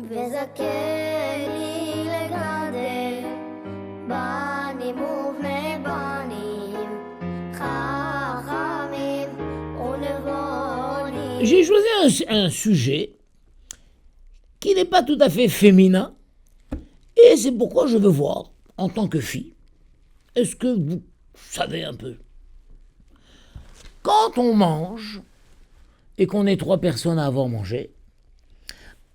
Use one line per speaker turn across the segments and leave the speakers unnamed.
וזכני לגדל בנים ובני בנים חכמים ונבונים.
J'ai choisi un sujet qui n'est pas tout à fait féminin, et c'est pourquoi je veux voir, en tant que fille, est-ce que vous savez un peu? Quand on mange, et qu'on est 3 personnes à avoir mangé,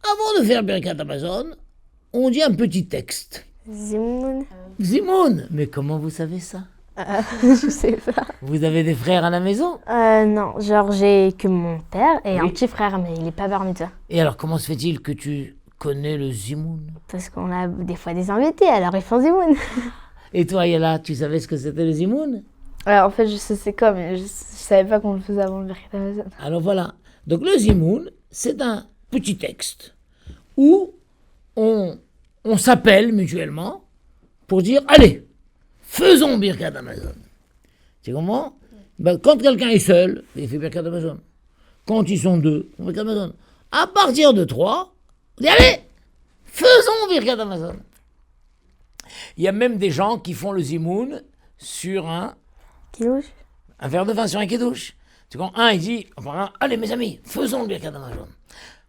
avant de faire Birkat Hamazon, on dit un petit texte.
Zimoun.
Zimoun, mais comment vous savez ça?
Je sais pas.
Vous avez des frères à la maison?
Non, genre j'ai que mon père et un petit frère, mais il est pas bar mitzvah.
Et alors comment se fait-il que tu connais le Zimoun?
Parce qu'on a des fois des invités, alors ils font Zimoun.
Et toi Yala, tu savais ce que c'était le Zimoun?
En fait, je sais c'est quoi, mais je savais pas qu'on le faisait avant le Birkat Hamazon.
Alors voilà, donc le Zimoun, c'est un petit texte où on s'appelle mutuellement pour dire « Allez, faisons Birkat Hamazon ». Tu comprends? Quand quelqu'un est seul, il fait Birkat Hamazon. Quand ils sont 2, on fait Birkat Hamazon. À partir de 3, on dit « Allez, faisons Birkat Hamazon ». Il y a même des gens qui font le Zimoun sur un verre de vin, sur un kidouche. Tu comprends? Un, il dit, allez mes amis, faisons le Birkat Hamazon.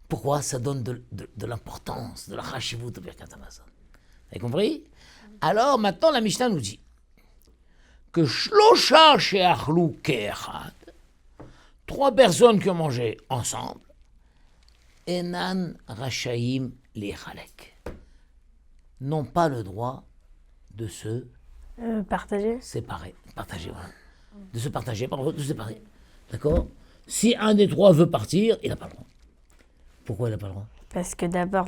Pourquoi? Ça donne de l'importance, de la chashivut au Birkat Hamazon. Vous avez compris? Alors maintenant la Mishnah nous dit que shlosha she'achlou ke'echad, 3 personnes qui ont mangé ensemble, enan rachaim lechalek, n'ont pas le droit de se
Partager.
séparer, partager, voilà. De se partager, pas de se séparer. D'accord? Si un des 3 veut partir, il n'a pas le droit. Pourquoi il n'a pas le droit?
Parce que d'abord,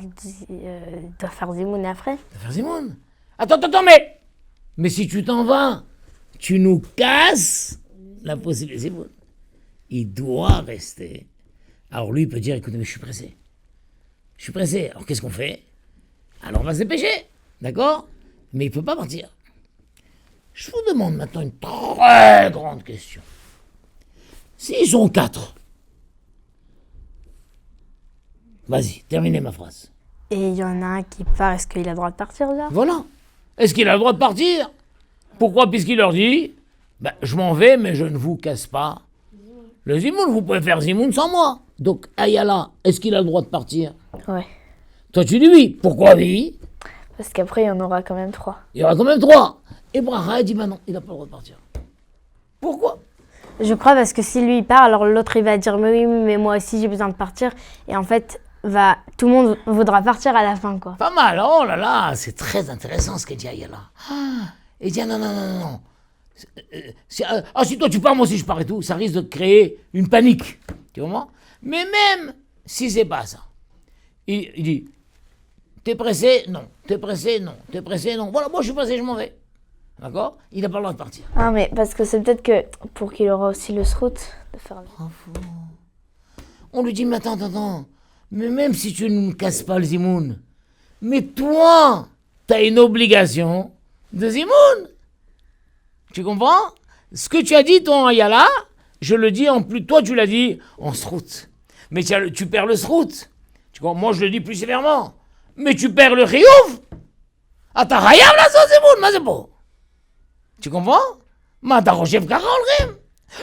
il doit faire Zimoun après.
Il doit faire Zimoun. Attends, mais si tu t'en vas, tu nous casses la possibilité Zimoun. Il doit rester. Alors lui, il peut dire, écoutez, mais je suis pressé. Alors qu'est-ce qu'on fait? Alors on va se dépêcher, d'accord? Mais il ne peut pas partir. Je vous demande maintenant une très grande question. S'ils sont 4, vas-y, terminez ma phrase.
Et il y en a un qui part, est-ce qu'il a le droit de partir là?
Voilà. Est-ce qu'il a le droit de partir? Pourquoi? Puisqu'il leur dit, je m'en vais, mais je ne vous casse pas le Zimoun. Vous pouvez faire Zimoun sans moi. Donc, Ayala, est-ce qu'il a le droit de partir?
Ouais.
Toi, tu dis oui. Pourquoi oui?
Parce qu'après, il y en aura quand même 3.
Il y aura quand même 3. Et Bracha, dit, non, il n'a pas le droit de partir. Pourquoi?
Je crois parce que si lui il part, alors l'autre il va dire mais oui, mais moi aussi j'ai besoin de partir. Et en fait, tout le monde voudra partir à la fin, quoi.
Pas mal, oh là là, c'est très intéressant ce qu'elle dit Ayala. Et dit non. Si toi tu pars, moi aussi je pars et tout, ça risque de créer une panique. Tu comprends? Mais même si c'est pas ça, il dit, t'es pressé? Non. T'es pressé? Non. T'es pressé? Non. Voilà, moi je suis pressé, je m'en vais. D'accord? Il n'a pas le droit de partir.
Ah, mais parce que c'est peut-être que pour qu'il aura aussi le srout de faire.
Bravo. On lui dit, mais attends. Mais même si tu ne casses pas le Zimoun, mais toi, t'as une obligation de Zimoun. Tu comprends? Ce que tu as dit, toi, en Ayala, je le dis en plus, toi, tu l'as dit en srout. Mais tu perds le srout. Tu comprends? Moi, je le dis plus sévèrement. Mais tu perds le chiyuv. T'as rien là, ça, Zimoun, mais c'est beau. Tu comprends?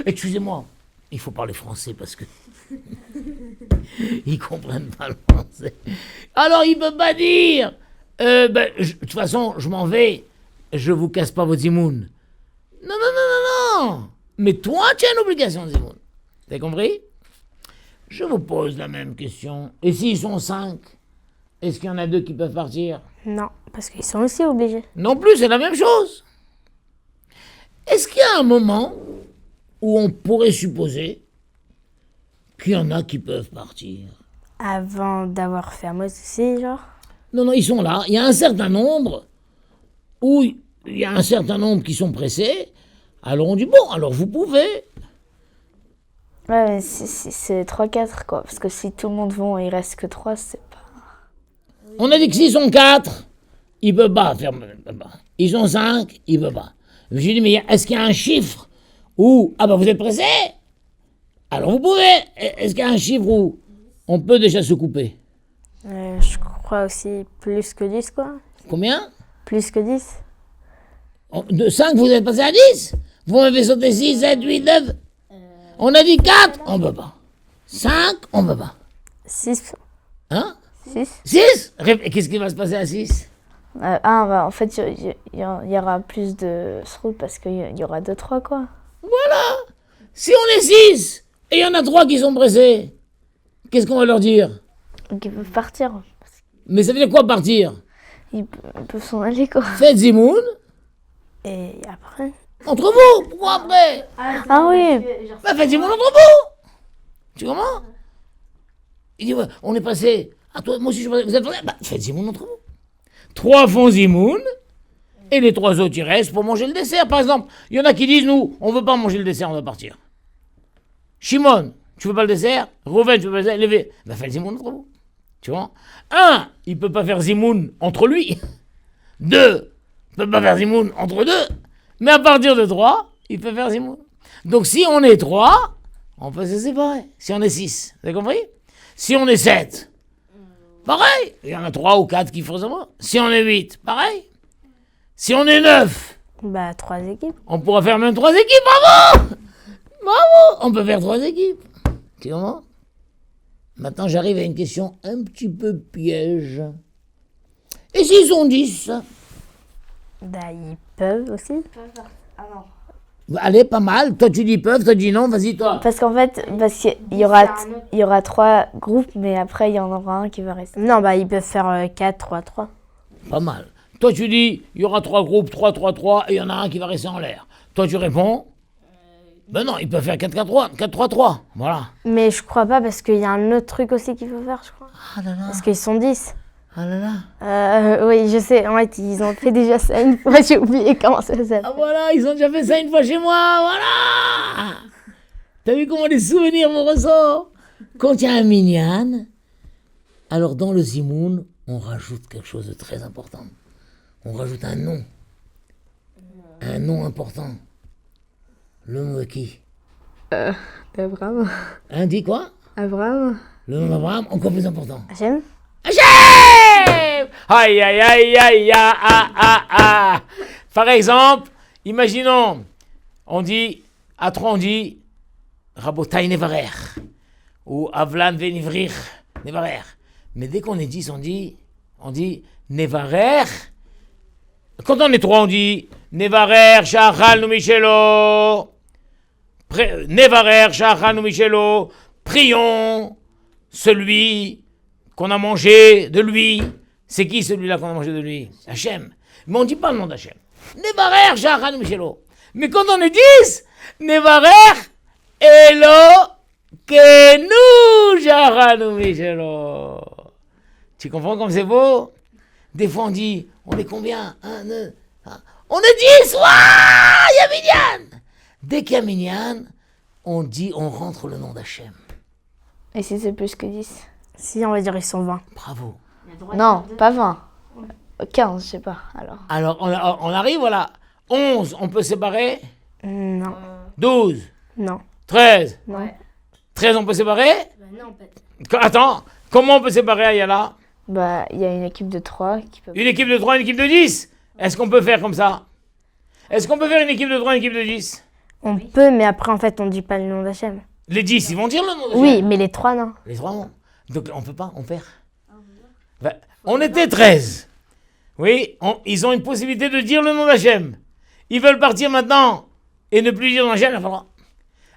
Excusez-moi, il faut parler français parce que ils comprennent pas le français. Alors il peut pas dire de toute façon je m'en vais, je vous casse pas votre zimoun. Non. Mais toi tu as une obligation de zimoun. T'as compris? Je vous pose la même question. Et s'ils sont 5, est-ce qu'il y en a 2 qui peuvent partir?
Non, parce qu'ils sont aussi obligés.
Non plus, c'est la même chose. Est-ce qu'il y a un moment où on pourrait supposer qu'il y en a qui peuvent partir?
Avant d'avoir fait Amos aussi, genre?
Non, ils sont là. Il y a un certain nombre où il y a un certain nombre qui sont pressés. Alors on dit, bon, alors vous pouvez.
Ouais, mais c'est 3-4, quoi. Parce que si tout le monde va, il reste que 3, c'est pas...
On a dit que s'ils sont 4, ils ne peuvent pas faire... Ils sont 5, ils ne peuvent pas. J'ai dit, mais est-ce qu'il y a un chiffre où, vous êtes pressé? Alors vous pouvez. Est-ce qu'il y a un chiffre où on peut déjà se couper?
Je crois crois aussi plus que 10, quoi.
Combien?
Plus que 10.
De 5, vous êtes passé à 10? Vous m'avez sauté 6, 7, 8, 9? On a dit 4? On peut pas. 5? On peut pas.
6.
Hein?
6.
6? Qu'est-ce qui va se passer à 6?
En fait, il y aura plus de routes parce qu'il y aura 2, 3, quoi.
Si on est 6 et il y en a 3 qui sont pressés, qu'est-ce qu'on va leur dire?
Donc ils peuvent partir.
Mais ça veut dire quoi partir?
Ils peuvent s'en aller, quoi.
Faites Zimoun
Et après...
entre vous. Pourquoi après?
Ah oui.
Bah faites Zimoun entre vous. Tu comprends? Il dit ouais, on est passé. Ah toi, moi aussi je suis passé. Vous êtes passé. Bah faites Zimoun entre vous. 3 font Zimoun et les 3 autres ils restent pour manger le dessert. Par exemple, il y en a qui disent nous, on veut pas manger le dessert, on va partir. Shimon, tu veux pas le dessert? Reuven, tu veux pas le dessert? Lévé, bah faites Zimoun entre vous. Tu vois? 1, il peut pas faire Zimoun entre lui. 2, il peut pas faire Zimoun entre 2. Mais à partir de 3, il peut faire Zimoun. Donc si on est 3, on peut se séparer. Si on est 6, vous avez compris? Si on est 7, pareil. Il y en a 3 ou 4 qui font ça. Si on est 8, pareil. Si on est 9,
Bah, 3 équipes.
on pourra faire même 3 équipes. Bravo! Bravo! On peut faire 3 équipes. Tu comprends? Maintenant, j'arrive à une question un petit peu piège. Et s'ils sont 10?
Bah, ils peuvent aussi.
Allez, pas mal. Toi, tu dis peuvent, toi, tu dis non. Vas-y, toi.
Parce qu'en fait, il y aura 3 groupes, mais après, il y en aura un qui va rester. Non, bah, ils peuvent faire 4, 3, 3.
Pas mal. Toi, tu dis, il y aura 3 groupes, 3, 3, 3, et il y en a un qui va rester en l'air. Toi, tu réponds? Ben non, ils peuvent faire 4, 4, 3, 4, 3, 3. Voilà.
Mais je crois pas, parce qu'il y a un autre truc aussi qu'il faut faire, je crois.
Ah là là.
Parce qu'ils sont 10.
Ah là là.
Oui, je sais. En fait, ils ont fait déjà ça une fois. J'ai oublié comment ça s'appelle.
Ah voilà, ils ont déjà fait ça une fois chez moi. Voilà. T'as vu comment les souvenirs me ressortent? Quand il y a un minyan, alors dans le zimoun, on rajoute quelque chose de très important. On rajoute un nom. Un nom important. Le nom de qui?
Abraham.
Hein, dis quoi?
Abraham.
Le nom d'Abraham, encore plus important.
Hachem.
Hachem! Aïe, aïe, aïe, aïe, ah, ah, ah, ah. Par exemple, imaginons, on dit, à 3 on dit, Rabotai Nevarer, ou Avlan Venivrir Nevarer. Mais dès qu'on est 10, on dit Nevarer. Quand on est 3, on dit Nevarer, Shachal nu Michelo. Nevarer, Shachal nu Michelo. Prions celui qu'on a mangé de lui. C'est qui celui-là qu'on a mangé de lui? Hachem. Mais on ne dit pas le nom d'Hachem. Nevarer, Shachal nu Michelo. Mais quand on est 10, Nevarer, Elo, Kenu, Shachal nu Michelo. Tu comprends comme c'est beau? Des fois on dit, on est combien? 1, 2, on est 10! Waouh! Il y a Minyan! Dès qu'il y a Minyan, on dit, on rentre le nom d'Hachem.
Et si c'est plus que 10? Si, on va dire ils sont 20.
Bravo.
Non, pas 20. 15, je sais pas, alors.
Alors on arrive, voilà. 11, on peut séparer?
Non.
12,
Non.
13.
Non.
13, on peut séparer?
Non, peut-être.
Attends, comment on peut séparer, Ayala?
Bah, il y a une équipe de 3 qui peut...
Une équipe de 3, une équipe de 10? Est-ce qu'on peut faire comme ça? Est-ce qu'on peut faire une équipe de 3, une équipe de 10?
On peut, mais après, en fait, on dit pas le nom d'Hachem.
Les 10, ils vont dire le nom d'Hachem?
Oui, mais les 3, non.
Les 3, non. Donc on peut pas, on perd. Ben, on était 13. Oui, ils ont une possibilité de dire le nom d'Hachem. Ils veulent partir maintenant et ne plus dire d'Hachem.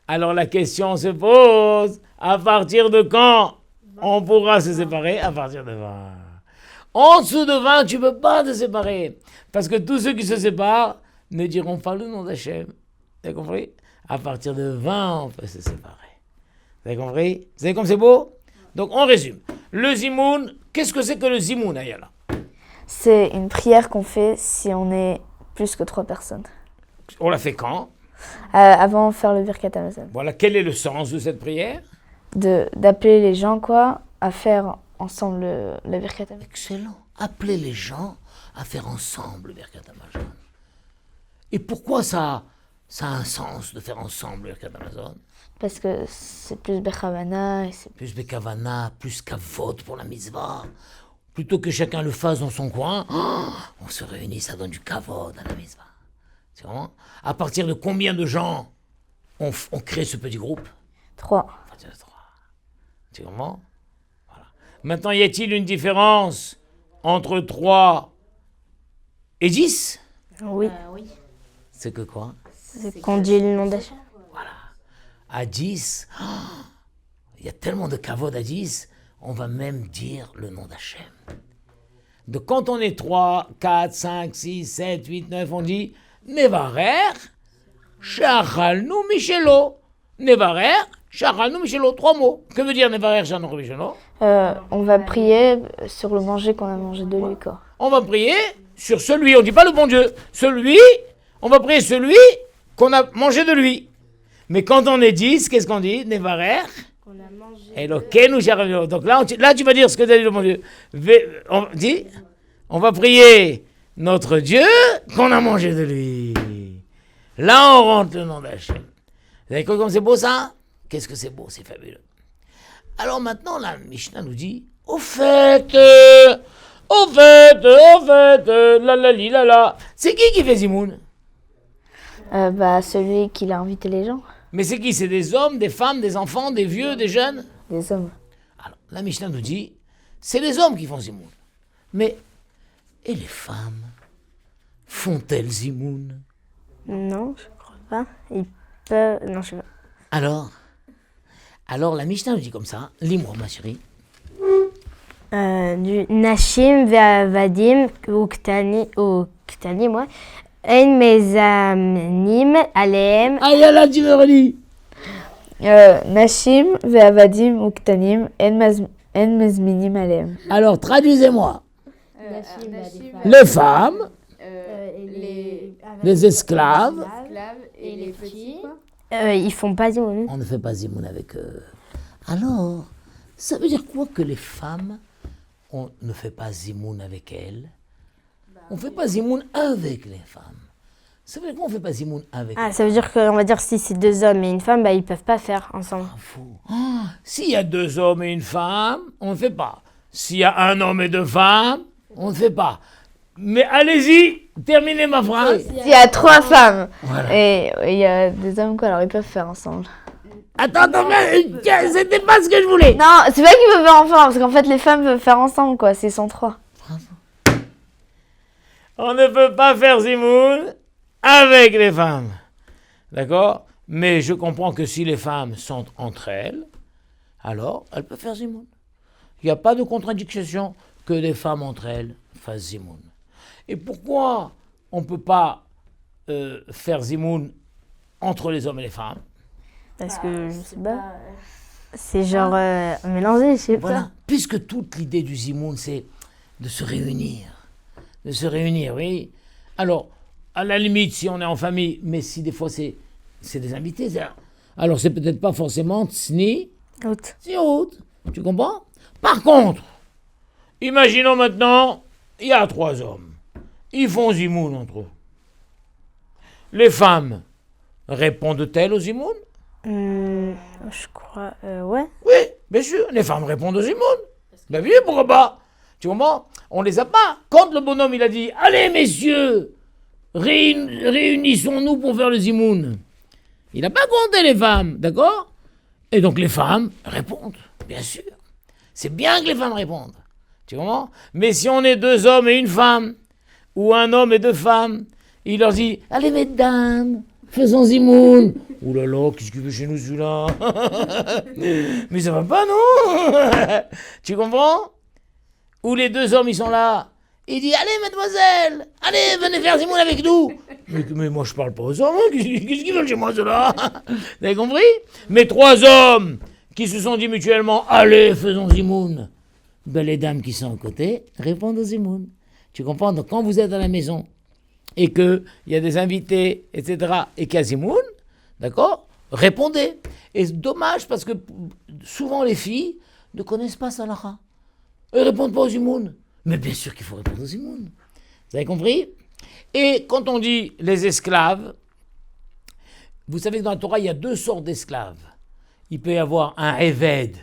Alors la question se pose, à partir de quand on pourra se séparer? À partir de 20. En dessous de 20, tu ne peux pas te séparer. Parce que tous ceux qui se séparent ne diront pas le nom d'Hachem. Vous avez compris? À partir de 20, on peut se séparer. Vous avez compris? Vous savez comme c'est beau? Donc on résume. Le zimoun, qu'est-ce que c'est que le zimoun, Ayala?
C'est une prière qu'on fait si on est plus que 3 personnes.
On la fait quand?
Avant de faire le Birkat Hamazon.
Voilà, quel est le sens de cette prière?
D'appeler les gens, quoi, à faire ensemble le Birkat Hamazon.
Excellent. Appeler les gens à faire ensemble le Birkat Hamazon. Et pourquoi ça a un sens de faire ensemble le Birkat Hamazon?
Parce que c'est plus Bechavana et c'est...
Plus Bekavana, plus Kavod pour la mitzvah, plutôt que chacun le fasse dans son coin, on se réunit, ça donne du kavod à la maison. C'est vraiment. À partir de combien de gens on crée ce petit groupe?
3.
À partir de 3. Tu comprends? Voilà. Maintenant, y a-t-il une différence entre 3 et 10?
Oui.
C'est que quoi?
C'est qu'on dit le nom d'Hachem.
À 10, il y a tellement de kavod à 10, on va même dire le nom d'Hachem. Donc quand on est 3, 4, 5, 6, 7, 8, 9, on dit Nevarer, Shachalnu Michelo. Nevarer, Shachalnu Michelo. 3 mots. Que veut dire Nevarer, Shachalnu Michelo?
On va prier sur le manger qu'on a mangé de lui, quoi.
On va prier sur celui, on ne dit pas le bon Dieu, celui, on va prier celui qu'on a mangé de lui. Mais quand on est 10, qu'est-ce qu'on dit? Nevarer.
On a mangé.
Elokeinu Shachalnu. Donc là, tu vas dire ce que tu as dit le bon Dieu. On dit, on va prier notre Dieu qu'on a mangé de lui. Là, on rentre le nom d'Hachem. Vous avez compris comme c'est beau ça? Qu'est-ce que c'est beau, c'est fabuleux. Alors maintenant, la Mishnah nous dit, au fait, la la. C'est qui fait Zimoun?
Celui qui a invité les gens.
Mais c'est qui? C'est des hommes, des femmes, des enfants, des vieux, des jeunes?
Des hommes.
Alors, la Mishnah nous dit, c'est les hommes qui font Zimoun. Mais, et les femmes? Font-elles Zimoun?
Non, je crois pas. Ils peuvent... Non, je sais pas.
Alors la Mishnah nous dit comme ça, lis-moi ma chérie.
Du Nashim ve'avadim uktani, moi. En mezamnim aleem.
Ah, là, tu me relis.
Nashim ve'avadim uktanim en mezminim aleem.
Alors, traduisez-moi. Les femmes, les esclaves,
Et les petits.
Ils font pas zimoun.
on ne fait pas zimoun avec eux. Alors, ça veut dire quoi que les femmes, on ne fait pas zimoun avec elles? On ne fait pas zimoun avec les femmes. Ça veut dire qu'on ne fait pas zimoun avec
Ah,
elles.
ça veut dire qu'on va dire si c'est 2 hommes et une femme, ils peuvent pas faire ensemble.
Faux. S'il y a 2 hommes et une femme, on ne fait pas. S'il y a 1 homme et 2 femmes, on ne fait pas. Mais allez-y, terminez ma phrase.
Il y a 3 femmes.
Voilà.
Et il y a des hommes, quoi, alors ils peuvent faire ensemble.
Attends, c'était pas ce que je voulais.
Non, c'est pas qu'ils peuvent faire ensemble, parce qu'en fait, les femmes peuvent faire ensemble, quoi. Ils sont 3.
On ne peut pas faire zimoun avec les femmes. D'accord? Mais je comprends que si les femmes sont entre elles, alors elles peuvent faire zimoun. Il n'y a pas de contradiction que les femmes entre elles fassent zimoun. Et pourquoi on ne peut pas faire zimoun entre les hommes et les femmes?
Parce que, je sais pas, c'est genre mélangé, je sais
Voilà.
pas.
Puisque toute l'idée du zimoun, c'est de se réunir. De se réunir, oui. Alors, à la limite, si on est en famille, mais si des fois c'est des invités, alors c'est peut-être pas forcément tsni,
Autre.
tziout. Tu comprends? Par contre, imaginons maintenant, il y a 3 hommes. Ils font zimoun entre eux. Les femmes répondent-elles au zimoun?
Je crois, ouais.
Oui, bien sûr, les femmes répondent aux zimoun. Ben oui, pourquoi pas? Tu comprends? On les a pas. Quand le bonhomme il a dit « Allez messieurs, réunissons-nous pour faire le zimoun », il n'a pas compté les femmes, d'accord? Et donc les femmes répondent, bien sûr. C'est bien que les femmes répondent. Tu comprends? Mais si on est 2 hommes et une femme, ou 1 homme et 2 femmes, il leur dit « Allez mesdames, faisons zimoun ». Ouh là là, qu'est-ce qu'il fait chez nous celui-là? Mais ça va pas, non? Tu comprends? Où les 2 hommes, ils sont là. Il dit, allez, mademoiselle, allez, venez faire zimoun avec nous. Mais moi, je parle pas aux hommes. Qu'est-ce qu'ils veulent chez moi, ceux-là? Vous avez compris? Mais 3 hommes qui se sont dit mutuellement, allez, faisons zimoun. Ben, les dames qui sont à côté répondent au zimoun. Tu comprends? Donc, quand vous êtes à la maison et qu'il y a des invités, etc., et qu'il y a zimoun, d'accord? Répondez. Et c'est dommage parce que souvent, les filles ne connaissent pas Salaha. Elles ne répondent pas aux zimoun. Mais bien sûr qu'il faut répondre aux zimoun. Vous avez compris? Et quand on dit les esclaves, vous savez que dans la Torah, il y a 2 sortes d'esclaves. Il peut y avoir un Eved,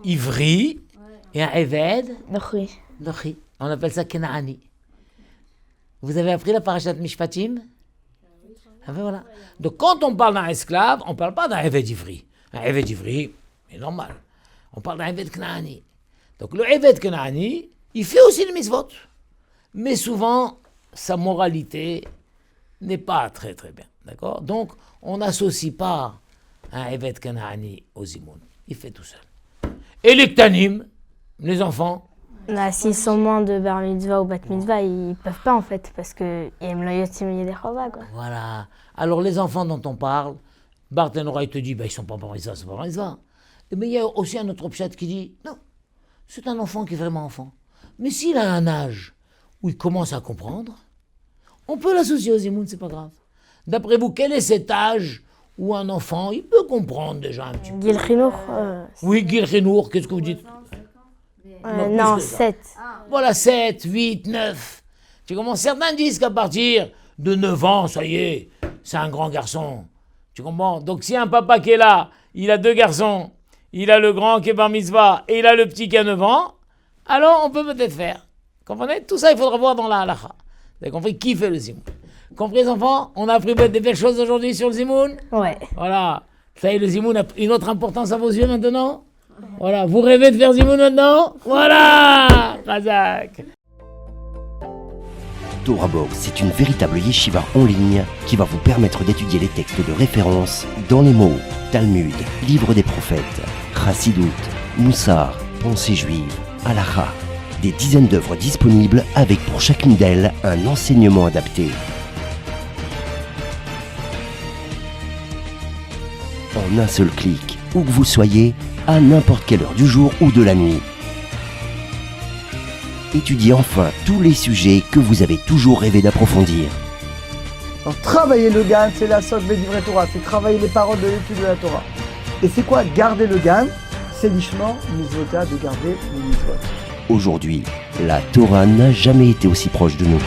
ivri, Et un Eved,
Nochi.
Nochi. On appelle ça Kenaani. Vous avez appris la parashat Mishpatim? Ah ben voilà. Donc quand on parle d'un esclave, on ne parle pas d'un Eved Ivri. Un Eved Ivri, c'est normal. On parle d'un Eved Kenaani. Donc le Eved Kenaani, il fait aussi le mitzvot. Mais souvent, sa moralité n'est pas très très bien. D'accord? Donc on n'associe pas un Eved Kenaani au Zimoun. Il fait tout seul. Et les Ktanim, les enfants,
Là, s'ils sont moins de bar mitzvah ou bat mitzvah, ils peuvent pas en fait, parce que ils le yotim yedechova, quoi.
voilà. Alors les enfants dont on parle, Barthénora, il te dit, ils sont pas bar mitzvah, c'est pas bar mitzvah. Mais il y a aussi un autre pshat qui dit, non, c'est un enfant qui est vraiment enfant. Mais s'il a un âge où il commence à comprendre, on peut l'associer au Zimoun, c'est pas grave. D'après vous, quel est cet âge où un enfant, il peut comprendre déjà un petit peu?
Gil Chinour,
Oui, Gil Chenour, qu'est-ce que vous dites?
non,
plus que ça.
7.
Voilà, 7, 8, 9. Tu comprends? Certains disent qu'à partir de 9 ans, ça y est, c'est un grand garçon. Tu comprends? Donc si un papa qui est là, il a 2 garçons, il a le grand qui est bar mitzvah et il a le petit qui a 9 ans, alors on peut peut-être faire. Comprenez? Tout ça, il faudra voir dans la halakha. Vous avez compris qui fait le zimoun? Compris les enfants? On a appris des belles choses aujourd'hui sur le zimoun?
Ouais.
Voilà. Ça y est, le zimoun a une autre importance à vos yeux maintenant? Voilà. Vous rêvez de faire zimoun maintenant? Voilà! Razak!
Torah Box, c'est une véritable yeshiva en ligne qui va vous permettre d'étudier les textes de référence dans les mots Talmud, Livre des prophètes, Chassidut, Moussar, Pensée juive, Halakha. Des dizaines d'œuvres disponibles avec pour chacune d'elles un enseignement adapté. En un seul clic, où que vous soyez, à n'importe quelle heure du jour ou de la nuit. Étudiez enfin tous les sujets que vous avez toujours rêvé d'approfondir.
Alors, travailler le GAN, c'est la socle d'Ivrei Torah, c'est travailler les paroles de l'étude de la Torah. Et c'est quoi garder le GAN? C'est l'ishma mitzvota de garder les mitzvot.
Aujourd'hui, la Torah n'a jamais été aussi proche de nous.